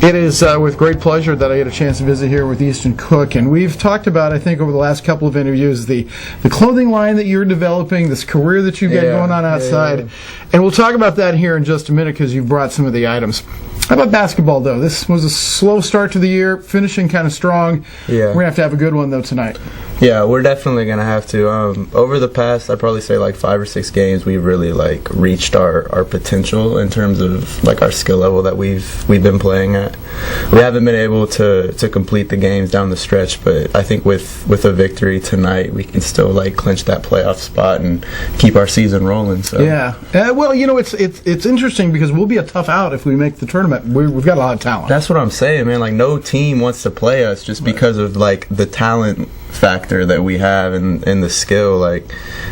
It is with great pleasure that I get a chance to visit here with Easton Koch, and we've talked about, I think, over the last couple of interviews, the clothing line that you're developing, this career that you've got going on outside, and we'll talk about that here in just a minute because you've brought some of the items. How about basketball, though? This was a slow start to the year, finishing kind of strong. Yeah. We're going to have a good one, though, tonight. Yeah, we're definitely going to have to. Over the past, I'd probably say like 5 or 6 games, we've really like reached our potential in terms of like our skill level that we've been playing at. We haven't been able to complete the games down the stretch, but I think with a victory tonight, we can still like clinch that playoff spot and keep our season rolling. So yeah, well, you know, it's interesting because we'll be a tough out if we make the tournament. We've got a lot of talent. That's what I'm saying, man. Like no team wants to play us just because of like the talent factor that we have and the skill. Like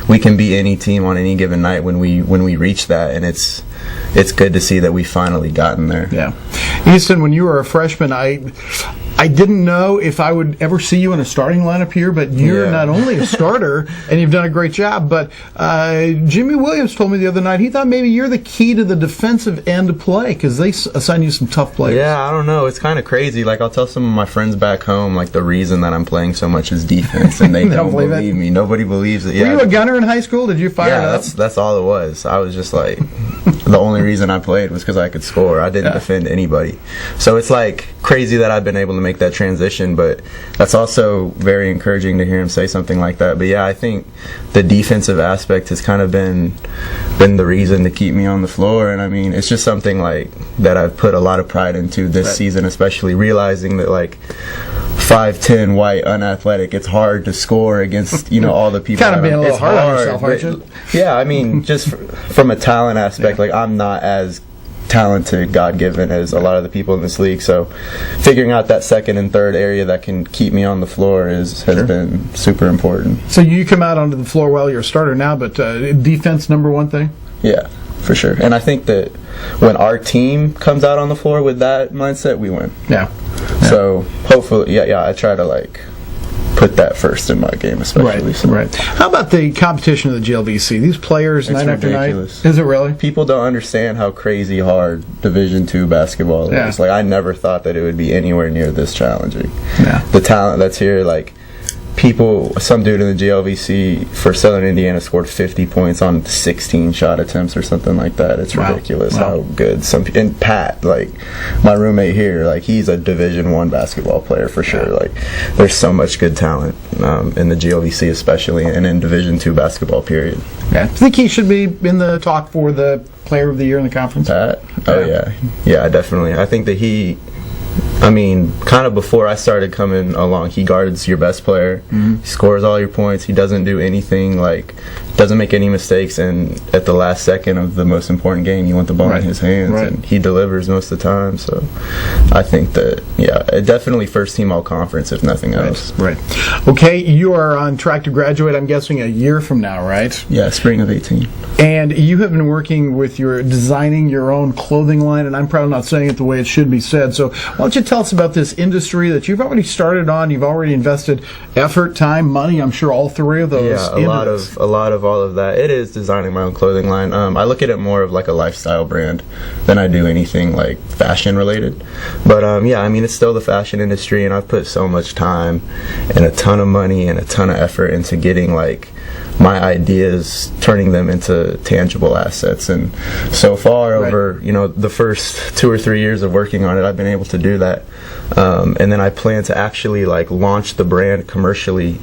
we can beat any team on any given night when we reach that, and it's good to see that we finally gotten there. Yeah, Easton, when you were a freshman, I didn't know if I would ever see you in a starting lineup here, but you're not only a starter, and you've done a great job, but Jimmy Williams told me the other night he thought maybe you're the key to the defensive end of play because they assign you some tough players. Yeah, I don't know. It's kind of crazy. Like, I'll tell some of my friends back home, like, the reason that I'm playing so much is defense, and they don't believe me. Nobody believes it. Were you a gunner in high school? Did you fire up? That's all it was. I was just like, the only reason I played was because I could score. I didn't defend anybody. So it's like crazy that I've been able to make that transition, but that's also very encouraging to hear him say something like that. But yeah, I think the defensive aspect has kind of been the reason to keep me on the floor, and I mean it's just something like that I've put a lot of pride into this season, especially realizing that like 5'10", white, unathletic, it's hard to score against, you know, all the people. Kind of being a little hard on yourself, aren't you? Yeah, I mean, just from a talent aspect, like I'm not as talented, God-given as a lot of the people in this league. So figuring out that second and third area that can keep me on the floor has been super important. So you come out onto the floor, well, you're a starter now, but defense number one thing? Yeah, for sure. And I think that when our team comes out on the floor with that mindset, we win. Yeah. So hopefully, I try to like put that first in my game, especially. Right. How about the competition of the GLVC? These players, night after night. Is it really? People don't understand how crazy hard Division II basketball is. Like, I never thought that it would be anywhere near this challenging. Yeah. The talent that's here, like, some dude in the GLVC for Southern Indiana scored 50 points on 16 shot attempts or something like that. It's ridiculous how good and Pat, like my roommate here, like he's a Division I basketball player for sure. Like there's so much good talent in the GLVC especially, and in Division II basketball period. Yeah. Do you think he should be in the talk for the Player of the Year in the conference? Pat? Oh yeah, definitely. I think that kind of before I started coming along, he guards your best player. Mm-hmm. He scores all your points. He doesn't do anything, like, doesn't make any mistakes. And at the last second of the most important game, you want the ball in his hands. And he delivers most of the time. So I think that, definitely first team all conference, if nothing else. Right. Okay, you are on track to graduate, I'm guessing, a year from now, right? Yeah, spring of 18. And you have been working with designing your own clothing line, and I'm probably not saying it the way it should be said. So why don't you tell us about this industry that you've already started on? You've already invested effort, time, money. I'm sure all three of those. Yeah, a lot of all of that. It is designing my own clothing line. I look at it more of like a lifestyle brand than I do anything like fashion related. But it's still the fashion industry, and I've put so much time and a ton of money and a ton of effort into getting like my ideas, turning them into tangible assets. And so far over the first 2 or 3 years of working on it, I've been able to do that. And then I plan to actually like launch the brand commercially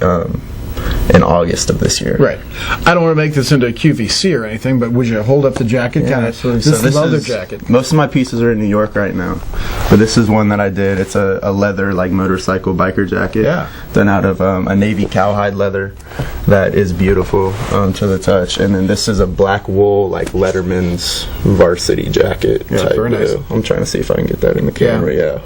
in August of this year. Right. I don't want to make this into a QVC or anything, but would you hold up the jacket? Absolutely. This leather jacket. Most of my pieces are in New York right now, but this is one that I did. It's a leather like motorcycle biker jacket. Yeah. Done out of a navy cowhide leather that is beautiful to the touch. And then this is a black wool like Letterman's varsity jacket. Yeah, very nice. I'm trying to see if I can get that in the camera. Yeah.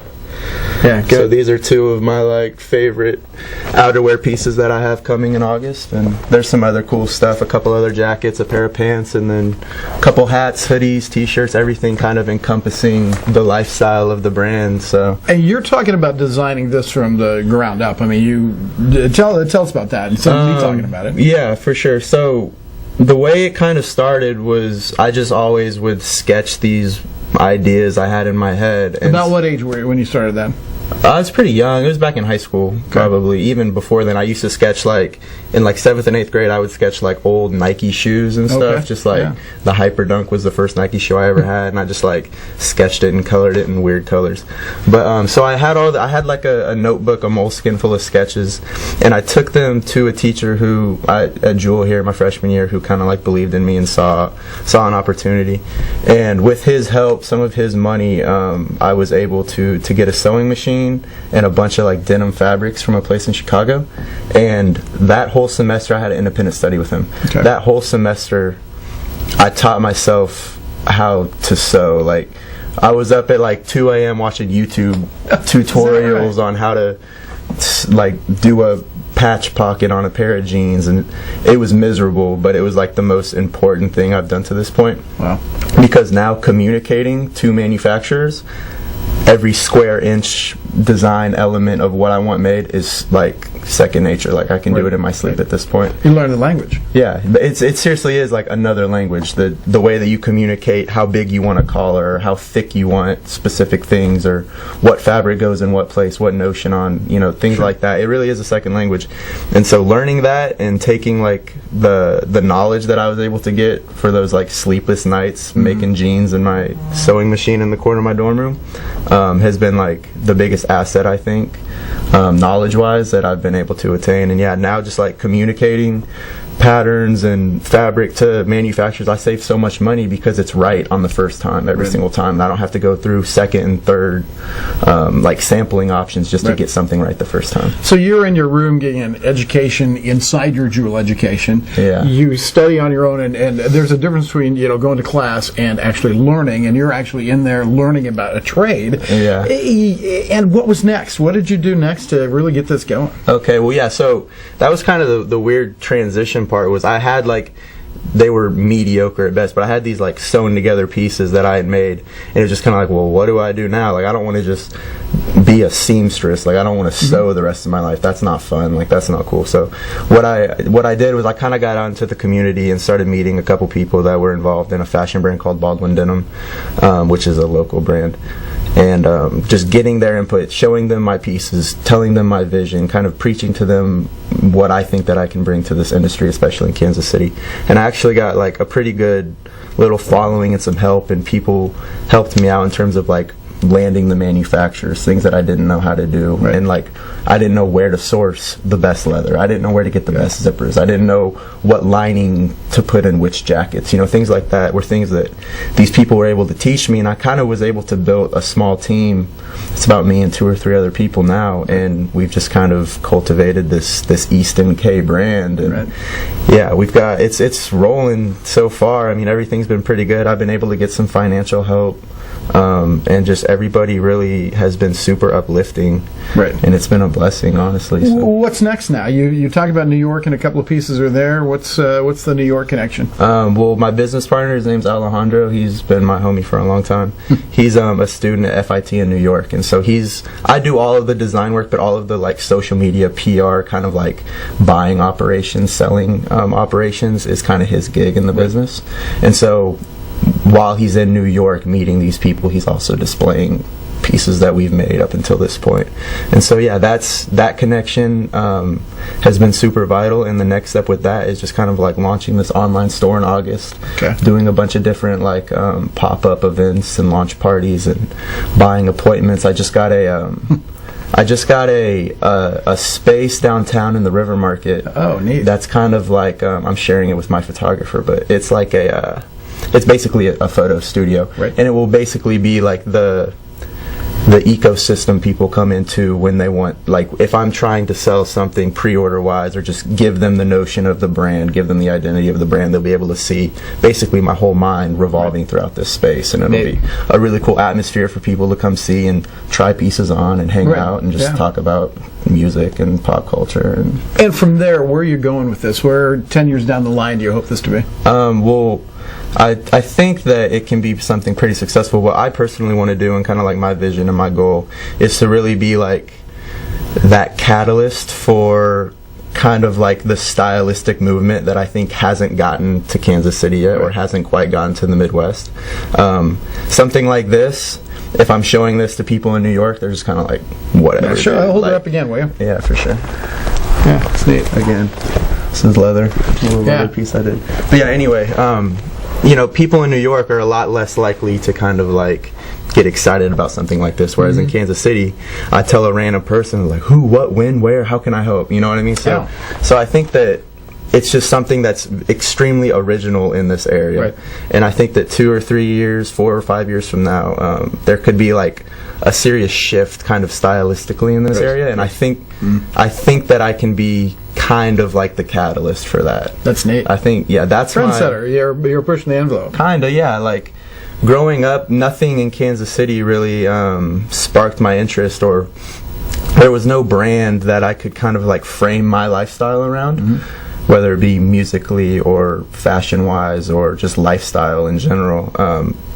Yeah, good. So these are two of my like favorite outerwear pieces that I have coming in August, and there's some other cool stuff, a couple other jackets, a pair of pants, and then a couple hats, hoodies, t-shirts, everything kind of encompassing the lifestyle of the brand. So, and you're talking about designing this from the ground up. I mean, you tell us about that. And me talking about it. Yeah, for sure. So the way it kind of started was I just always would sketch these ideas I had in my head. And about what age were you when you started that? I was pretty young. It was back in high school, probably. Even before then, I used to sketch, like, in, like, 7th and 8th grade, I would sketch, like, old Nike shoes and stuff. Just, like, the Hyper Dunk was the first Nike shoe I ever had, and I just, like, sketched it and colored it in weird colors. But, so I had I had, like, a notebook, a moleskin full of sketches, and I took them to a teacher who, at Jewel here, my freshman year, who kind of, like, believed in me and saw an opportunity. And with his help, some of his money, I was able to get a sewing machine and a bunch of like denim fabrics from a place in Chicago. And that whole semester I had an independent study with him. That whole semester I taught myself how to sew. Like, I was up at like 2 a.m. watching YouTube tutorials on how to like do a patch pocket on a pair of jeans, and it was miserable, but it was like the most important thing I've done to this point. Wow. Because now communicating to manufacturers every square inch design element of what I want made is like second nature. Like, I can do it in my sleep at this point. You learn the language. Yeah, it seriously is like another language. The way that you communicate how big you want a collar, or how thick you want specific things, or what fabric goes in what place, what notion on, you know, things like that. It really is a second language. And so learning that and taking like the knowledge that I was able to get for those like sleepless nights making jeans in my sewing machine in the corner of my dorm room has been like the biggest asset, I think, knowledge-wise, that I've been able to attain. And yeah, now just like communicating patterns and fabric to manufacturers, I save so much money because it's right on the first time, every single time. I don't have to go through second and third like sampling options just to get something right the first time. So you're in your room getting an education inside your Jewel education. Yeah. You study on your own, and there's a difference between, you know, going to class and actually learning, and you're actually in there learning about a trade. Yeah. And what was next? What did you do next to really get this going? Okay, well, yeah, so that was kind of the weird transition part. Was I had like, they were mediocre at best, but I had these like sewn together pieces that I had made, and it was just kind of like, well, what do I do now? Like, I don't want to just be a seamstress. Like, I don't want to sew the rest of my life. That's not fun. Like, that's not cool. So what I did was I kind of got out into the community and started meeting a couple people that were involved in a fashion brand called Baldwin Denim, which is a local brand. And just getting their input, showing them my pieces, telling them my vision, kind of preaching to them what I think that I can bring to this industry, especially in Kansas City. And I actually got like a pretty good little following and some help, and people helped me out in terms of like landing the manufacturers, things that I didn't know how to do. And like, I didn't know where to source the best leather. I didn't know where to get the best zippers. I didn't know what lining to put in which jackets. You know, things like that were things that these people were able to teach me, and I kind of was able to build a small team. It's about me and 2 or 3 other people now, and we've just kind of cultivated this Easton K brand. And yeah, we've got it's rolling so far. I mean, everything's been pretty good. I've been able to get some financial help. And just everybody really has been super uplifting, and it's been a blessing, honestly. So. What's next now? You talked about New York, and a couple of pieces are there. What's the New York connection? Well, my business partner, his name's Alejandro. He's been my homie for a long time. He's a student at FIT in New York, and so I do all of the design work, but all of the like social media, PR, kind of like buying operations, selling operations is kind of his gig in the business. And so while he's in New York meeting these people, he's also displaying pieces that we've made up until this point. And so yeah, that connection has been super vital, and the next step with that is just kind of like launching this online store in August, doing a bunch of different like pop-up events and launch parties and buying appointments. I just got a space downtown in the River Market. Oh, neat. That's kind of like I'm sharing it with my photographer, but it's like it's basically a photo studio, and it will basically be like the ecosystem people come into when they want, like, if I'm trying to sell something pre-order wise, or just give them the notion of the brand, give them the identity of the brand, they'll be able to see basically my whole mind revolving throughout this space, and it'll be a really cool atmosphere for people to come see and try pieces on and hang out and just talk about music and pop culture. And from there, where are you going with this? Where 10 years down the line do you hope this to be? Well, I think that it can be something pretty successful. What I personally want to do, and kind of like my vision and my goal, is to really be like that catalyst for kind of like the stylistic movement that I think hasn't gotten to Kansas City yet, or hasn't quite gotten to the Midwest. Something like this, if I'm showing this to people in New York, they're just kind of like, whatever. Yeah, sure, I'll hold it up again, will you? Yeah, for sure. Yeah, it's neat. Again, this is leather. A little leather piece I did. But yeah, anyway, you know, people in New York are a lot less likely to kind of like get excited about something like this, whereas in Kansas City, I tell a random person like, who, what, when, where, how can I help? You know what I mean? So I think that it's just something that's extremely original in this area. Right. And I think that 2 or 3 years, 4 or 5 years from now, there could be like a serious shift kind of stylistically in this area, and I think that I can be kind of like the catalyst for that. That's neat. I think, yeah, that's trendsetter. You're pushing the envelope. Kinda, yeah. Like growing up, nothing in Kansas City really sparked my interest, or there was no brand that I could kind of like frame my lifestyle around. Whether it be musically or fashion-wise or just lifestyle in general.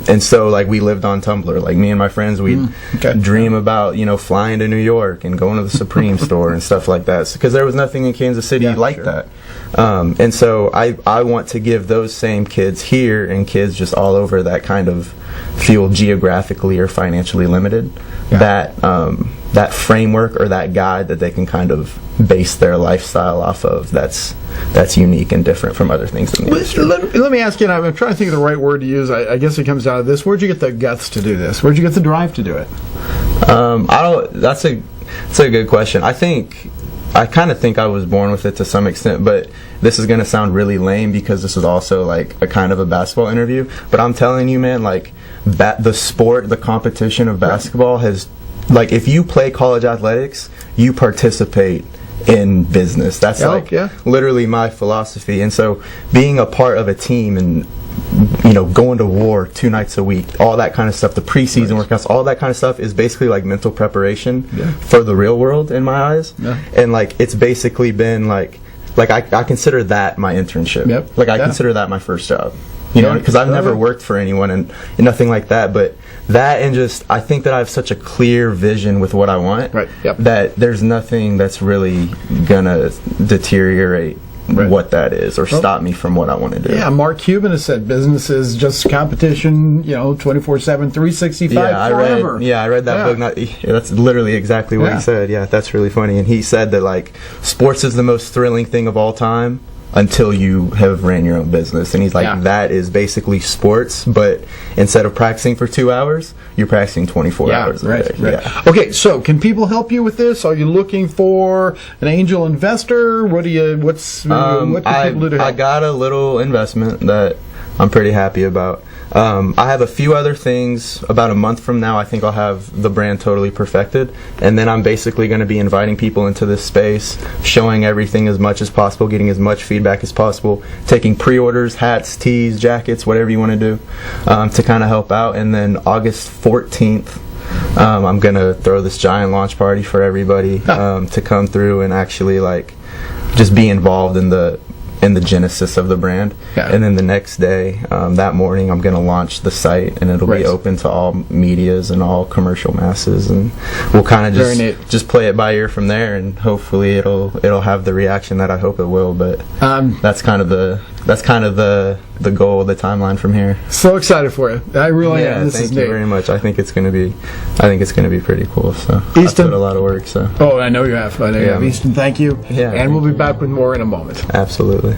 And so, like, we lived on Tumblr. Like, me and my friends, we'd dream about, you know, flying to New York and going to the Supreme store and stuff like that. Because there was nothing in Kansas City like that. And so I want to give those same kids here and kids just all over that kind of feel geographically or financially limited, that framework or that guide that they can kind of base their lifestyle off of that's unique and different from other things in the industry. Let me ask you, and I'm trying to think of the right word to use. I guess it comes out of this. Where'd you get the guts to do this? Where'd you get the drive to do it? That's a good question. I kind of think I was born with it to some extent, but this is going to sound really lame because this is also like a kind of a basketball interview. But I'm telling you, man, like the sport, the competition of basketball has, like, if you play college athletics, you participate in business. That's literally my philosophy. And so being a part of a team and, you know, going to war 2 nights a week, all that kind of stuff, the preseason workouts, all that kind of stuff is basically like mental preparation for the real world in my eyes. And like it's basically been like I consider that my internship. Like I consider that my first job. You know, because I've never worked for anyone and nothing like that, but that, and just I think that I have such a clear vision with what I want that there's nothing that's really gonna deteriorate what that is or stop me from what I want to do. Yeah, Mark Cuban has said business is just competition, you know, 24/7, 365 forever. I read that book. That's literally exactly what he said. Yeah, that's really funny. And he said that like sports is the most thrilling thing of all time until you have ran your own business. And he's like, that is basically sports, but instead of practicing for 2 hours, you're practicing 24 hours a day. Okay, so can people help you with this? Are you looking for an angel investor? What can people do to help? I got a little investment that I'm pretty happy about. I have a few other things. About a month from now, I think I'll have the brand totally perfected, and then I'm basically going to be inviting people into this space, showing everything as much as possible, getting as much feedback as possible, taking pre-orders, hats, tees, jackets, whatever you want to do, to kind of help out. And then August 14th, I'm going to throw this giant launch party for everybody to come through and actually like just be involved in the genesis of the brand. And then the next day, that morning, I'm going to launch the site, and it'll be open to all medias and all commercial masses, and we'll kind of just play it by ear from there, and hopefully it'll have the reaction that I hope it will. But that's kind of the goal, the timeline from here. So excited for you! I really am. Thank you very much. I think it's going to be pretty cool. So Easton, I put a lot of work. So I know you have. Easton, thank you. And we'll be back with more in a moment. Absolutely.